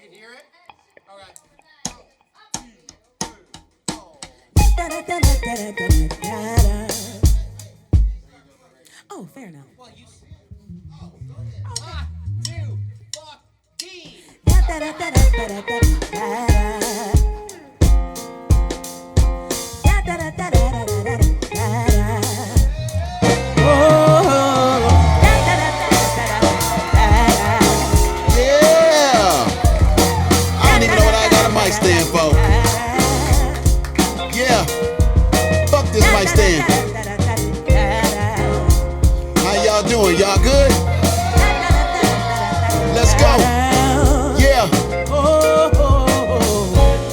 can hear it? Okay. Oh, fair enough. Well, you. Oh, go ahead. 1, 2, Yeah. I don't even know what I got a mic stand for. Yeah. Fuck this mic stand. How y'all doing? Y'all good? Let's go. Yeah.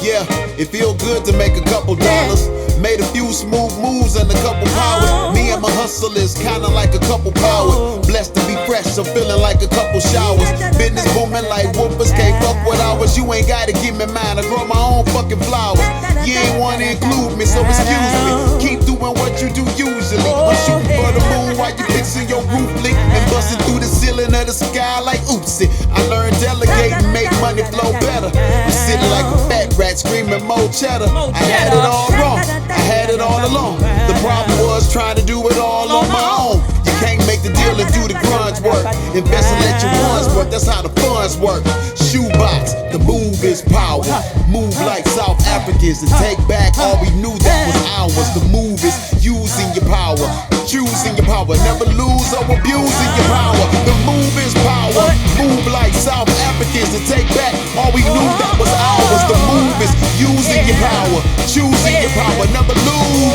Yeah. It feel good to make a couple dollars. Made a few smooth moves and a couple powers. Me and my hustle is kinda like a couple powers. Blessed to be fresh, I'm feeling like a couple showers. Business booming like whoopers, can't fuck with ours. You ain't gotta give me mine, I grow my own fucking flowers. You ain't wanna include me, so excuse me. Keep doing what you do usually. I'm shooting for the moon while you fixing your roof leak and busting through the ceiling of the sky like oopsie. I learned delegate and make money flow better. I'm sitting like a fat rat screaming more cheddar. I had it all wrong, I had it all along. The problem was trying to do it all on my own. You can't make the deal and do the grunge work. Invest and let your ones work, that's how the funds work. Shoebox, the move is power. Move like South Africans and take back all we knew that was ours. The move is using your power, choosing your power. Never lose or abusing your power. The move is power. Move like South Africans and take back all we knew that was ours. The move is using your power, choosing your power. Never lose.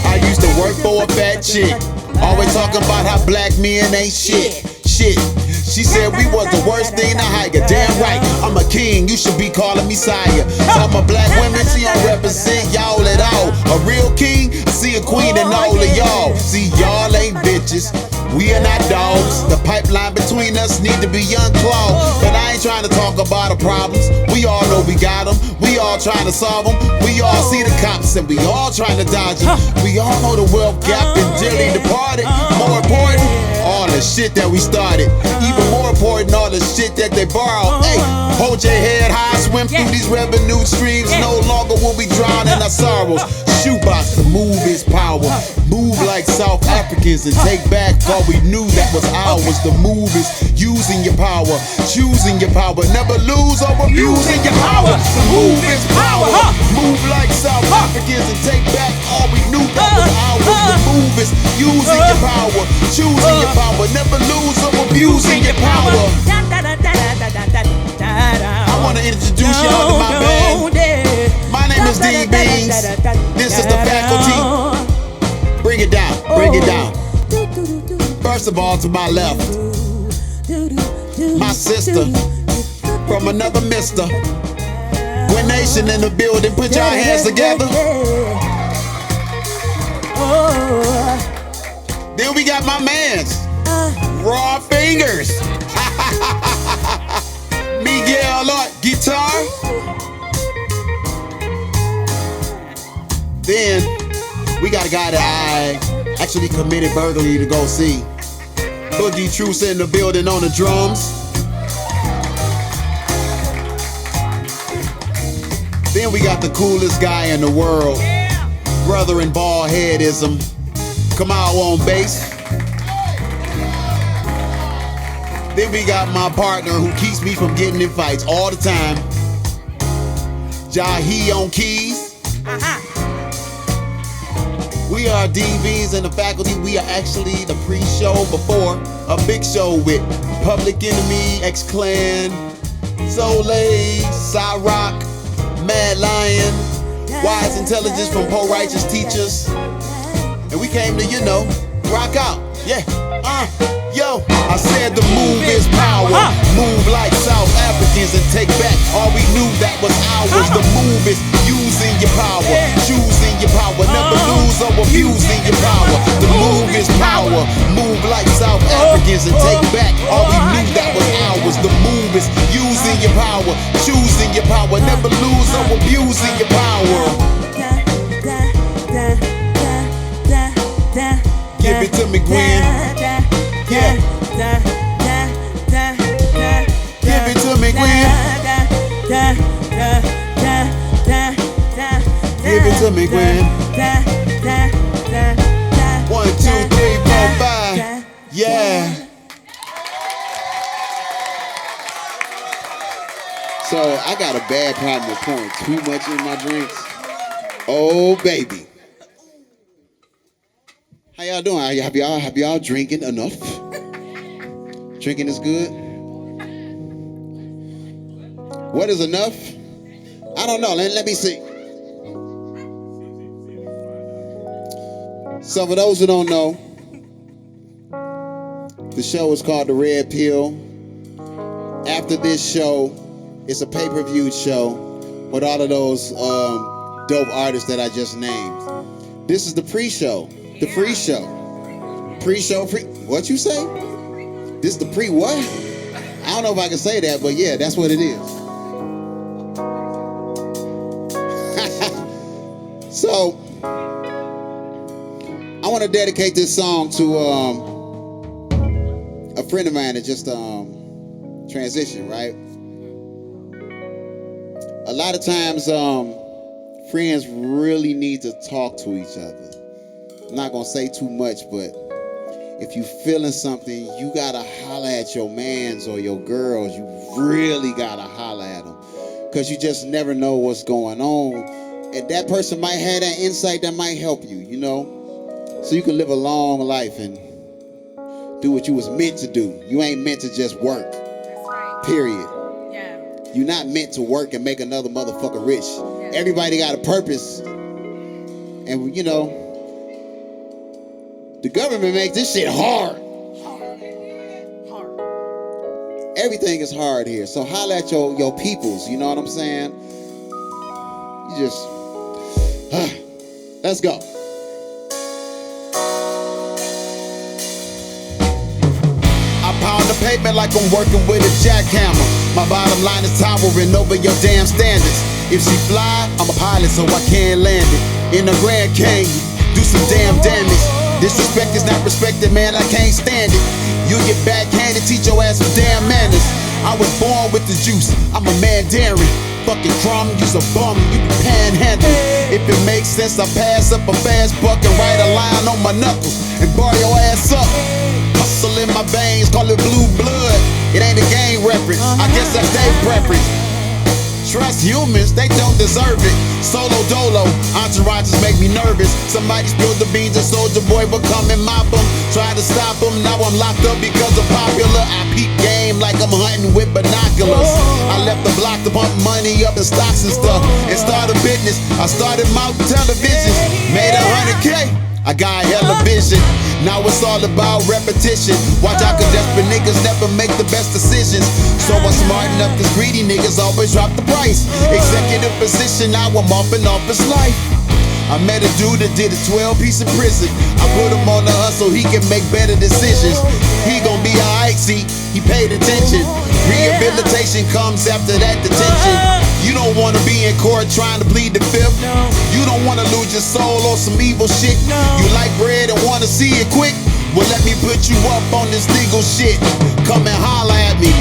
I used to work for a fat chick, always talking about how black men ain't shit. Shit. She said we was the worst thing to hire. Damn right, I'm a king, you should be calling me sire. Tell my black women she don't represent y'all at all. A real king, I see a queen in all of y'all. See, y'all ain't bitches, we are not dogs. The pipeline between us need to be unclogged. But I ain't trying to talk about our problems. We all know we got them, we all trying to solve them. We all see the cops and we all trying to dodge them. We all know the wealth gap and dearly departed. More important, all the shit that we started. Even more important, all the shit that they borrowed. Hey, hold your head high, swim through these revenue streams. No longer will we drown in our sorrows. Shoebox, the move is power. Move like South Africans and take back all we knew that was ours. The move is using your power, choosing your power. Never lose or abusing your power. The move is power. Move like South Africans and take back all we knew that was ours. The move is using your power, choosing your power. Never lose or abusing your power. I want to introduce y'all to my band. My name is Beanz. This is the faculty. Bring it down, bring it down. First of all, to my left, my sister from another mister. Gwen Nation in the building, put your hands together. Then we got my mans, Raw Fingers. Miguel on guitar. Then we got a guy that I actually committed burglary to go see. Boogie Truce in the building on the drums. Then we got the coolest guy in the world, brother in baldheadism, Kamal on bass. Then we got my partner who keeps me from getting in fights all the time, Jahi on keys. We are DVs in the faculty. We are actually the pre-show before a big show with Public Enemy, X-Clan, Soleil, Cyrock, Mad Lion, Wise Intelligence from Poe Righteous Teachers. And we came to, you know, rock out. Yeah, yo, I said the move is power. Move like South Africans and take back all we knew that was ours. The move is using your power, choosing your power. Never lose or abusing your power. The move is power. Move like South Africans and take back all we knew that was ours. The move is using your power, choosing your power. Never lose or abusing your power. Give it to me, Gwen. Yeah. Give it to me, Gwen. Give it to me, Gwen. 1, 2, 3, 4, 5. Yeah. So I got a bad problem with pouring too much in my drinks. Oh baby. How y'all doing? Have y'all drinking enough? Drinking is good? What is enough? I don't know. Let me see. So for those who don't know, the show is called The Red Pill. After this show, it's a pay-per-view show with all of those dope artists that I just named. This is the pre-show, the free show. Pre-show, what you say? This is the pre-what? I don't know if I can say that, but yeah, that's what it is. So, I want to dedicate this song to a friend of mine that just transitioned, right? A lot of times, friends really need to talk to each other. I'm not gonna say too much, but if you feeling something, you gotta holler at your mans or your girls. You really gotta holler at them, because you just never know what's going on, and that person might have that insight that might help you, you know, so you can live a long life and do what you was meant to do. You ain't meant to just work. That's right. Period. Yeah. You're not meant to work and make another motherfucker rich. Yeah. Everybody got a purpose. And you know, the government makes this shit hard. Hard. Everything is hard here. So holla at your peoples, you know what I'm saying? You just, let's go. I pound the pavement like I'm working with a jackhammer. My bottom line is towering over your damn standards. If she fly, I'm a pilot so I can't land it. In the Grand Canyon, do some damn damage. Disrespect is not respected, man, I can't stand it. You get backhanded, teach your ass some damn manners. I was born with the juice, I'm a Mandarin. Fucking crumb, you's a bum, you be panhandling. If it makes sense, I pass up a fast buck and write a line on my knuckles and bar your ass up. Hustle in my veins, call it blue blood. It ain't a game reference, I guess that's their preference. Trust humans, they don't deserve it. Solo dolo, entourages make me nervous. Somebody spilled the beans, a soldier boy become and mop them. Try to stop them, now I'm locked up because of popular. I peep game like I'm hunting with binoculars. I left the block to pump money up in stocks and stuff and start a business. I started mouth televisions, made 100K. I got hella vision. Now it's all about repetition. Watch out, cause desperate niggas never make the best decisions. So I'm smart enough, cause greedy niggas always drop the price. Executive position, now I'm off and off his life. I met a dude that did a 12-piece in prison. I put him on the hustle, he can make better decisions. He gon' be alright, see, he paid attention. Rehabilitation comes after that detention. You don't wanna be in court trying to plead the fifth. You don't wanna lose your soul on some evil shit. You like bread and wanna see it quick? Well, let me put you up on this legal shit. Come and holla at me.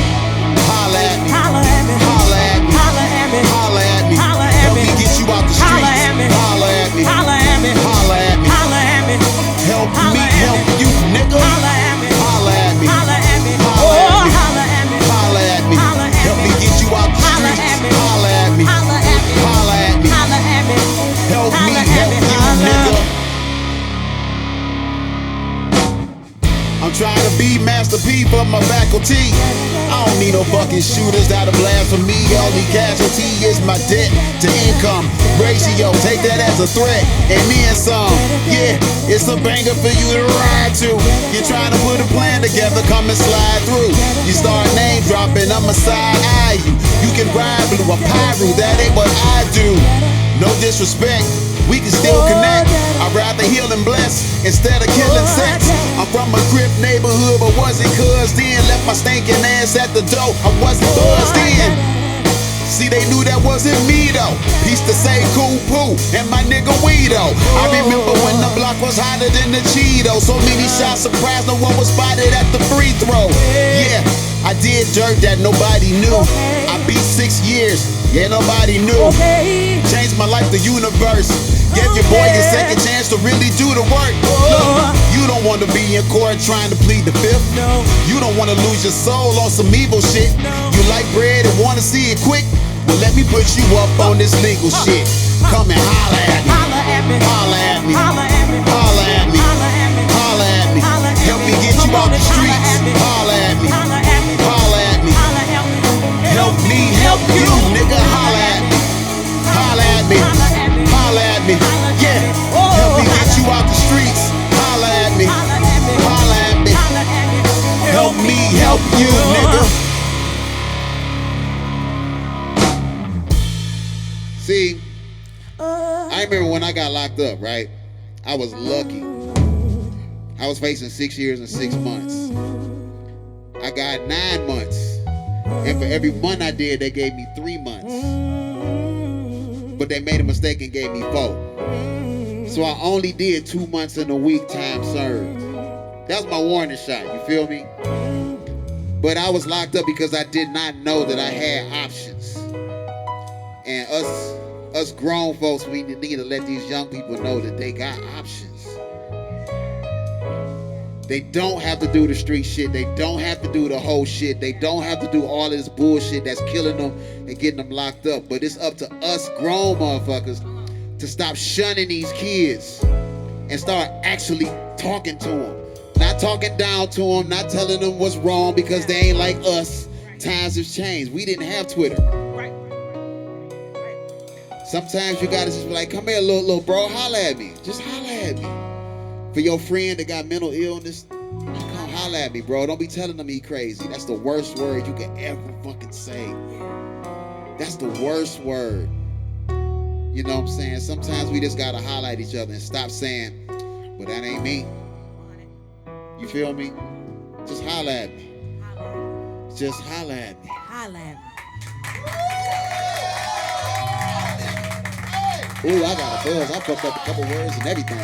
Holla at me. Holla at me. Holla at me. Holla at me. Holla at me. Holla at Help me. me get you out the streets. Holla at me. Holla at me. Holla at me. Holla at me. Holla at me. Help Holla me at help me. you, nigga. Holla at me. Holla at me. Holla at me. Holla Oh, at me. holla at me. Holla at me. Holla at Help me. me get you out the Holla streets. at me. Holla at me. Holla at me. Holla at me. Holla at me. Help me Holla at help me. you, Holla. nigga. I'm trying to be Master P for my faculty. I don't need no fucking shooters that'll blast for me. Only casualty is my debt to income ratio. Take that as a threat and then some. Yeah, it's a banger for you to ride to. You're trying to put a plan together, come and slide through. You start name dropping, I'ma side eye you. You can ride blue, a pyro, that ain't what I do. No disrespect, we can still connect. I'd rather heal and bless instead of killing sex. I'm from a crip neighborhood, but wasn't cuz then. Left my stinking ass at the door, I wasn't buzzed in. See, they knew that wasn't me though. Peace to say cool poo and my nigga Weedo. I remember when the block was hotter than the Cheeto. So many shots, surprised no one was spotted at the free throw. Yeah, I did dirt that nobody knew. I beat 6 years years, yeah, nobody knew. Okay. Changed my life, the universe. Gave your boy a second chance to really do the work. Look, you don't want to be in court trying to plead the fifth. No. You don't want to lose your soul on some evil shit. You like bread and want to see it quick? Well, let me put you up on this legal shit. Come and holla at me. Holla at me. Holla at me. Holla at me. Holla at me. Holla at me. Holla at me. Holla at Help me. me get you Come out on the and holla streets. at me. Holla at me. Holla at me. Holla at me. Holla at me. Help me help you, nigga. Holla at me. Holla at me. Holla at me. Holla at me. Yeah. Help me get you out the streets. Holla at me. Holla at me. Holla at me. Holla at me. Help me help you, nigga. See, I remember when I got locked up, right? I was lucky. I was facing 6 years and 6 months. I got 9 months. And for every month I did, they gave me 3 months. But they made a mistake and gave me 4. So I only did 2 months and a week time served. That was my warning shot, you feel me? But I was locked up because I did not know that I had options. And us grown folks, we need to let these young people know that they got options. They don't have to do the street shit. They don't have to do the whole shit. They don't have to do all this bullshit that's killing them and getting them locked up. But it's up to us grown motherfuckers to stop shunning these kids and start actually talking to them. Not talking down to them, not telling them what's wrong because they ain't like us. Times have changed. We didn't have Twitter. Sometimes you gotta just be like, come here, little bro, holla at me. Just holla at me. For your friend that got mental illness, come holla at me, bro. Don't be telling them he crazy. That's the worst word you can ever fucking say. That's the worst word. You know what I'm saying? Sometimes we just gotta holla at each other and stop saying, well, that ain't me. You feel me? Just holla at me. Just holla at me. Holla at me. Ooh, I got a buzz. I fucked up a couple words and everything.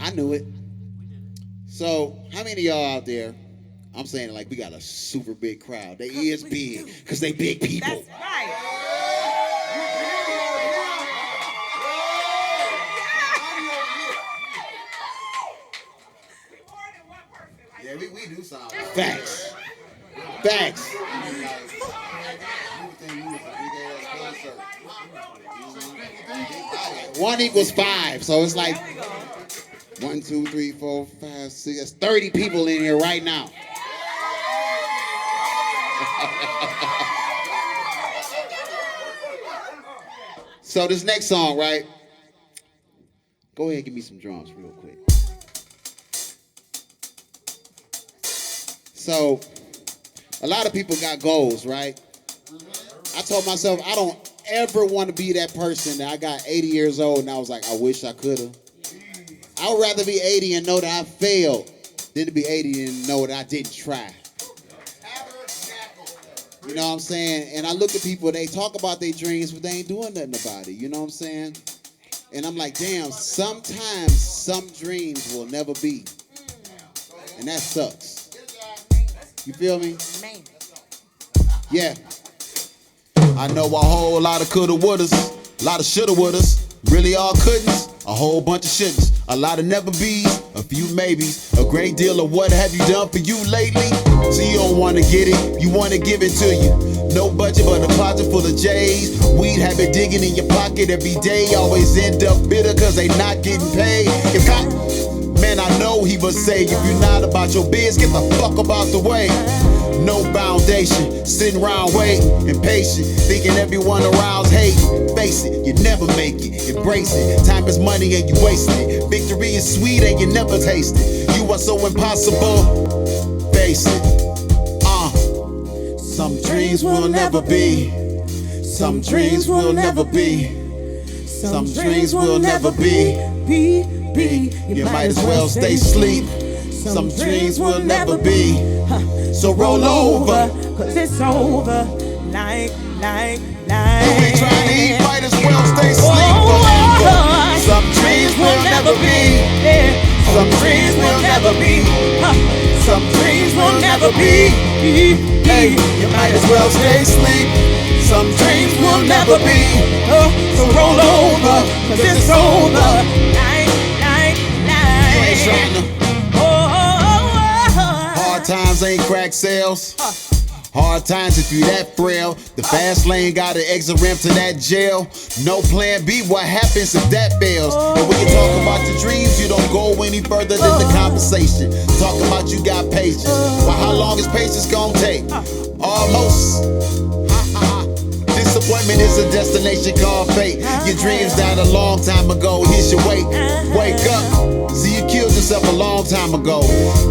I knew it. So, how many of y'all out there, I'm saying like we got a super big crowd. They is big, because they big people. That's right. Yeah, we do sound like facts. Facts. One equals 5, so it's like 1, 2, 3, 4, 5, 6. That's 30 people in here right now. So this next song, right? Go ahead and give me some drums real quick. So, a lot of people got goals, right? I told myself I don't ever want to be that person that I got 80 years old and I was like, I wish I could have. I would rather be 80 and know that I failed than to be 80 and know that I didn't try. You know what I'm saying? And I look at people, they talk about their dreams, but they ain't doing nothing about it. You know what I'm saying? And I'm like, damn, sometimes some dreams will never be. And that sucks. You feel me? Man. Yeah. I know a whole lot of coulda wouldas, a lot of shoulda wouldas, really all couldn'ts, a whole bunch of shouldn'ts, a lot of never be's, a few maybes, a great deal of what have you done for you lately? So you don't wanna get it, you wanna give it to you. No budget but a closet full of J's. Weed have been digging in your pocket every day. Always end up bitter cause they not getting paid. If I, man, I know he would say, if you're not about your biz, get the fuck about the way. No foundation, sitting around waiting, impatient, thinking everyone around's hating. Face it, you never make it, embrace it. Time is money and you waste it. Victory is sweet and you never taste it. You are so impossible, face it. Some dreams will never be. Some dreams will never be. Some dreams will never be. You might as well stay asleep. Some dreams will never be. So roll over, cause it's over. Like. You ain't trying to eat, might as well stay asleep. Some dreams will never be. Some dreams will never be. Some dreams will never be. Hey, you might as well stay asleep. Some dreams will never be. So roll over, cause it's over. Night, night, You ain't trying night. to. Oh, Hard times ain't crack sales. Hard times if you that frail. The fast lane got an exit ramp to that jail. No plan B, what happens if that fails? And when you talk about your dreams, you don't go any further than the conversation. Talk about you got patience. Well, how long is patience gonna take? Almost. Disappointment is a destination called fate. Your dreams died a long time ago. Here's your wake. Wake up. See, you killed yourself a long time ago.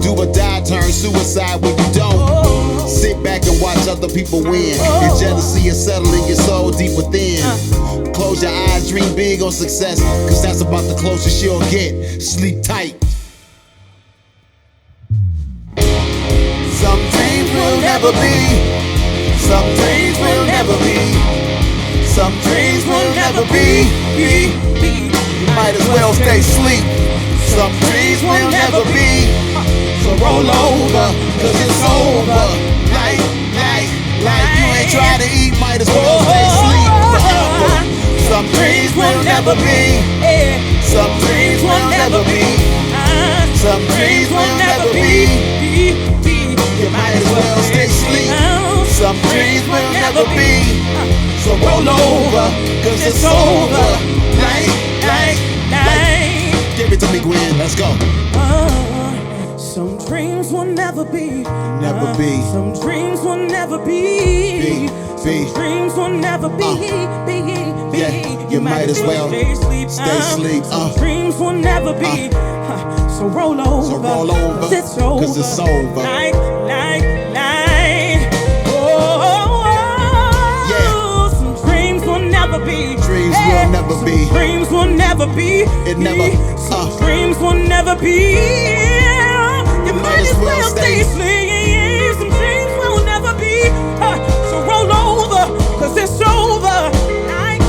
Do or die, turn suicide when you don't. Sit back and watch other people win. Your jealousy is settling your soul deep within. Close your eyes, dream big on success, cause that's about the closest you'll get. Sleep tight. Some dreams will never be. Some dreams will never be. Some dreams will never be. You might as well stay asleep. Some dreams will never be. So roll over, cause it's over. Like you ain't trying to eat, might as well stay asleep forever. Some dreams will never be. Some dreams will never be. Some dreams will never be. You might as well stay asleep. Some dreams will never be. So roll over, cause it's over. Like. Give it to me, Gwen, let's go. some dreams will never be. Never be. Some dreams will never be. Some dreams will never be. Yeah, you might as well stay asleep. Some dreams will never be. So roll over. So roll over, 'cause it's over. 'cause it's over. Night. Oh, Yeah. some dreams will never be. Dreams will never some be. Dreams will never be. It never. Some dreams will never be. You might as well stay asleep. Some dreams will never be. So roll over, 'cause it's over. Night.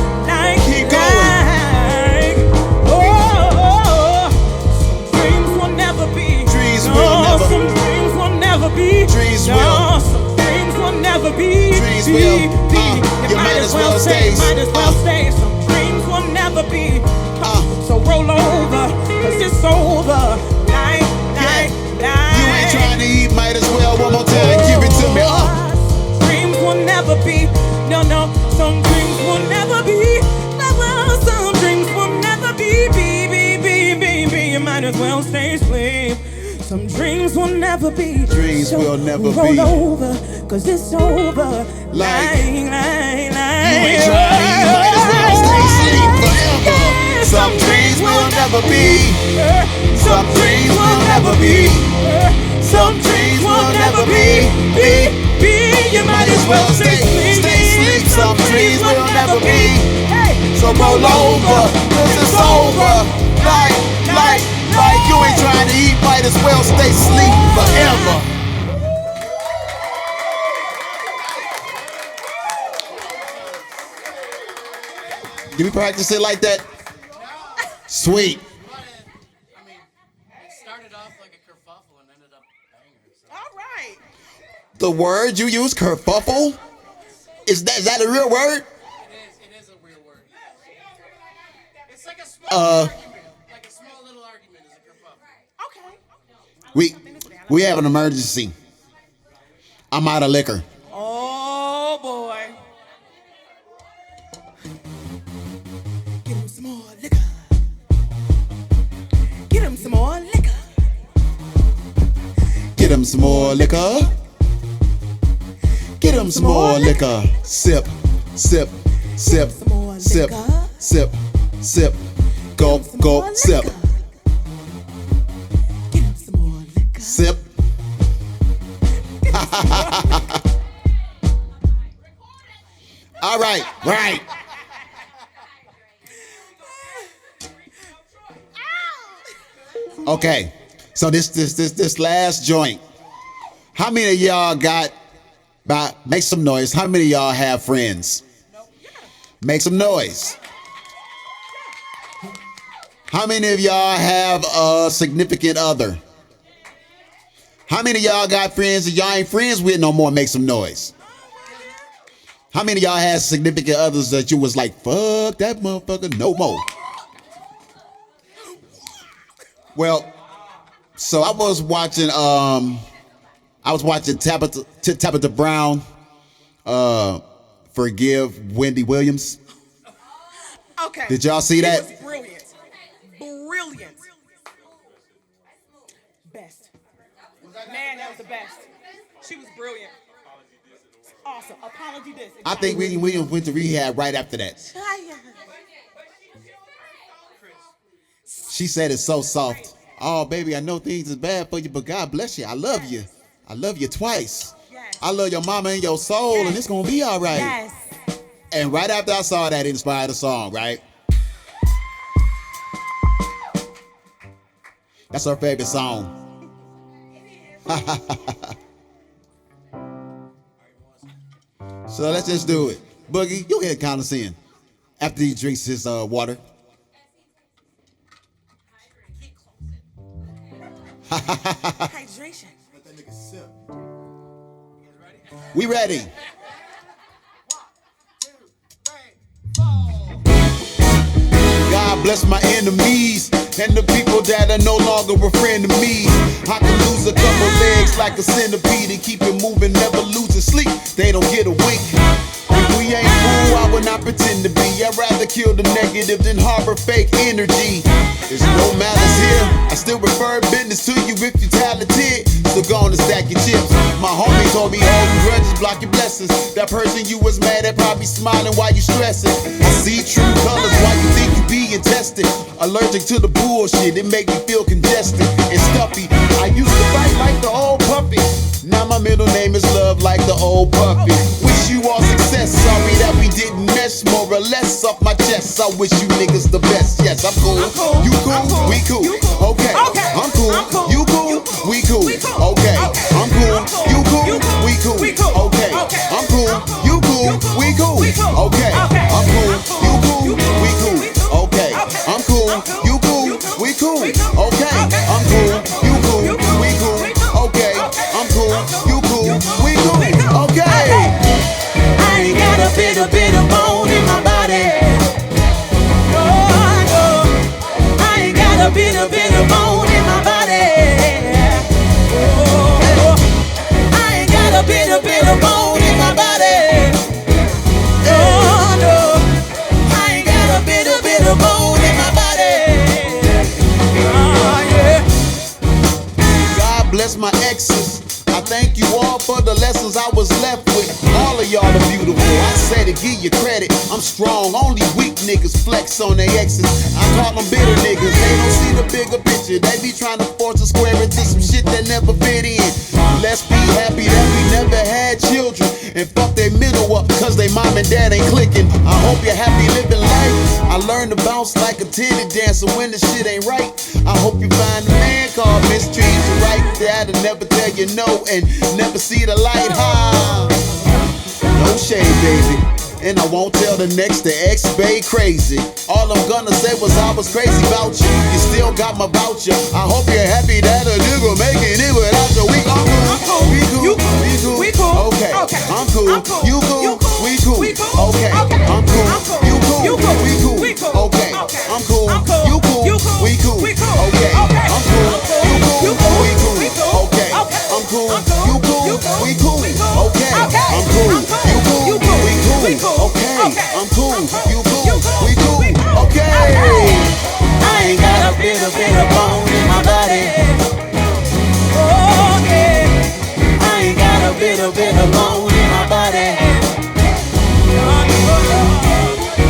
Keep going. Oh, some dreams will never be. Dreams will never. Some dreams will never be. Dreams will. Some dreams will never be. Dreams will. You might as well stay. Might as well stay. Some dreams will never be. So roll over, 'cause it's over. Night. You ain't trying to eat, might as well one more time. Give it to me. Dreams will never be. No. Some dreams will never be. Never. Some dreams will never be. Be. You might as well stay asleep. Some dreams will never be. Dreams will never roll be. Roll over, 'cause it's over. Like. You ain't trying to eat, might as well stay asleep forever. Some dreams will never be. Some dreams will never be. Some dreams will never be. You might as well stay asleep. Some dreams will never be. So roll over, 'cause it's over. Like you ain't trying to eat, might as well stay asleep forever. Did we practice it like that? Sweet. I mean, it started off like a kerfuffle and ended up banger. So. All right. The word you use, kerfuffle? Is that a real word? It is a weird word. It's like a small argument. Like a small little argument is a kerfuffle. Okay. We have an emergency. I'm out of liquor. Oh boy. Get him some more liquor. Get him some more liquor. Get him some more liquor. Get him some more liquor. Sip, sip, sip, sip, sip, sip. Go, sip. Get him some more liquor. Sip. All right. Okay. So this last joint. How many of y'all got? Make some noise. How many of y'all have friends? Make some noise. How many of y'all have a significant other? How many of y'all got friends that y'all ain't friends with no more? Make some noise. How many of y'all had significant others that you was like, fuck that motherfucker, no more? Well, so I was watching Tabitha Brown forgive Wendy Williams. Okay. Did y'all see that? She was brilliant. Brilliant. Best. Man, that was the best. She was brilliant. Awesome. Apology this. I think Wendy Williams went to rehab right after that. She said it so soft. Oh, baby, I know things is bad for you, but God bless you. I love you. I love you twice. Yes. I love your mama and your soul, and it's going to be all right. Yes. And right after I saw that, it inspired a song, right? That's her favorite song. So let's just do it. Boogie, you can count us in after he drinks his water. Hydration. We ready. God bless my enemies and the people that are no longer a friend to me. I can lose a couple legs like a centipede and keep it moving, never losing sleep. They don't get a wink. If we ain't cool, I will not pretend to be. I'd rather kill the negative than harbor fake energy. There's no malice here. I still refer business to you if you're talented. So go on and stack your chips. My homie told me holding grudges block your blessings. That person you was mad at probably smiling while you stressing. I see true colors while you think you being tested. Allergic to the bullshit, it make me feel congested and stuffy. I used to fight like the old puppy. Now my middle name is Love like the old puppy. Wish you all success, sorry that we didn't mesh. More or less off my chest, I wish you niggas the best. Yes, I'm cool, you cool, we cool, okay. I'm cool, you cool, we cool, okay. I'm cool, you cool, we cool, okay. I'm cool, you cool, we cool, okay. I'm cool, you cool, we cool, okay. I'm cool, you cool, we cool, okay. I'm cool, you cool, we cool, okay. I'm cool, you cool, we cool, okay. I ain't got a bit of bone in my body. No, no. I ain't got a bit of bone in my body. Oh, I ain't got a bit of bone in my body. No, no. I ain't got a bit of bone in my body. Oh, yeah. God bless my exes. I thank you all for the lessons I was left with. All of y'all are beautiful. I said to give you credit. I'm strong. Only weak niggas flex on their exes. I call them bitter niggas. They don't see the bigger picture. They be trying to force a square into some shit that never fit in. Let's be happy that we never had children and fuck their middle up cause they mom and dad ain't clicking. I hope you're happy living life. I learned to bounce like a titty dancer when the shit ain't right. I hope you find a man called mistreat you right. That'll never tell you no and never see the light high. No shade, baby. And I won't tell the next to ex-bae crazy. All I'm gonna say was I was crazy about you. You still got my voucher. I hope you're happy that a nigga making it without you. We cool, we cool, we cool, we cool. Okay, I'm cool, you cool, we cool. Okay, I'm cool, you cool, we cool. Okay, I'm cool, you cool, we cool. Okay, I'm cool, you cool, we cool. Okay, I'm cool, you cool, we cool. Okay, I'm cool, you cool, we cool. Okay, I'm cool, you cool, we cool. Okay, I ain't got a bit of bone in my body. Oh yeah, I ain't got a bit of bone in my body.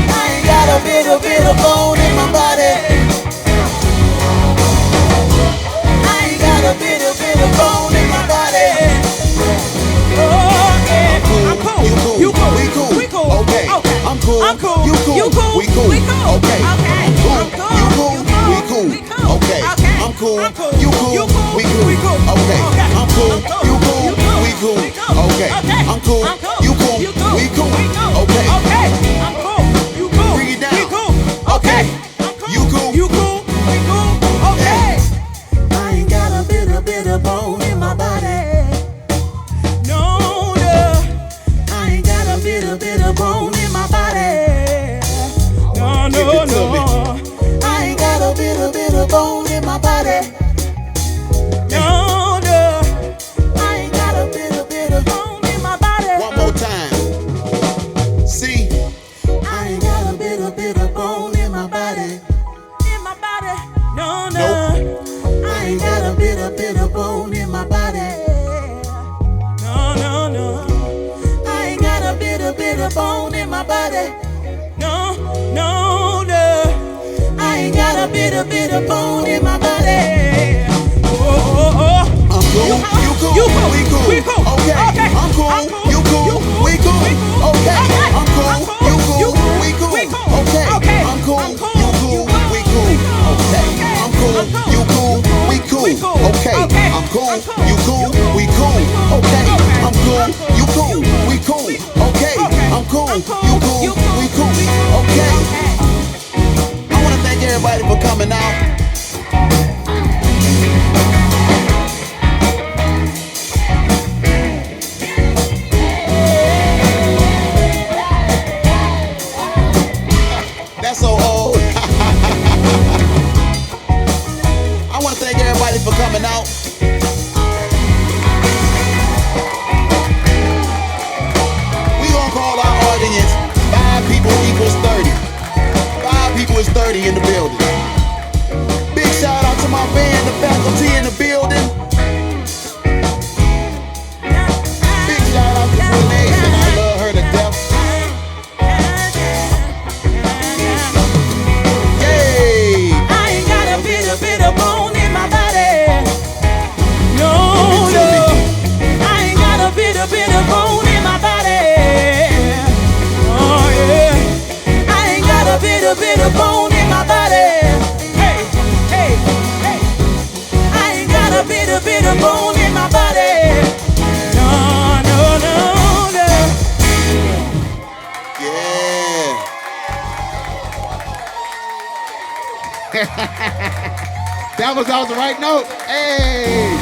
I ain't got a bit of bone in my body. I ain't got a bit of bone in my body. Oh yeah, I'm cool, you cool, you cool, we cool. we cool. Okay, Okay. I'm cool, I'm cool, you cool, you cool, we cool. we cool. Okay, Okay. I'm cool, I'm cool, you cool, you cool, we cool. we cool. Okay, Okay. I'm cool, I'm cool, you cool, you cool, we cool. we cool. Okay, Okay. I'm cool, I'm cool, you cool, you cool, we cool. we cool. Okay, Okay. I'm cool, I'm cool, you cool, you cool, we cool. we cool. Okay, Okay. I'm cool, you cool, bring it down. we cool. Okay. I'm cool, You cool, you cool, we cool. Okay. I ain't got a bit of bone in my body. of bone in my body. No, no. I ain't got a bit of Bone in my body. One more time. See, I ain't got a bit of bone in my body. In my body. No, no. Nope. I ain't got a bit of bone in my body. No, no, no. I ain't got a bit of bone in my body. No, no, no. I ain't got a bit of bone in my body. Oh, oh, oh. I'm cool, you cool, You cool, we cool, we cool. okay. Okay. I'm cool, I'm cool, you cool, we cool, okay. I'm cool, you cool, we cool, okay. I'm cool, you cool, we cool, okay. I'm cool, you cool, we cool, okay. I'm cool, you cool, we cool, okay. I'm cool, you cool, we cool, okay. I'm cool, you cool, we cool, okay. I wanna thank everybody for coming out. That's so old. I want to thank everybody for coming out. We gonna call our audience 5 people equals 30. 5 people is 30 in the building. Big shout out to my band, the faculty in the building. Big shout out to Renee, and I love her to death. Yay! I ain't got a bit of bone in my body. No, no. I ain't got a bit of bone in my body. Oh yeah. I ain't got a bit of bone in my body. Hey, hey, hey. I ain't got a bit of bone in my body. No, no, no, no. Yeah. That was the right note. Hey.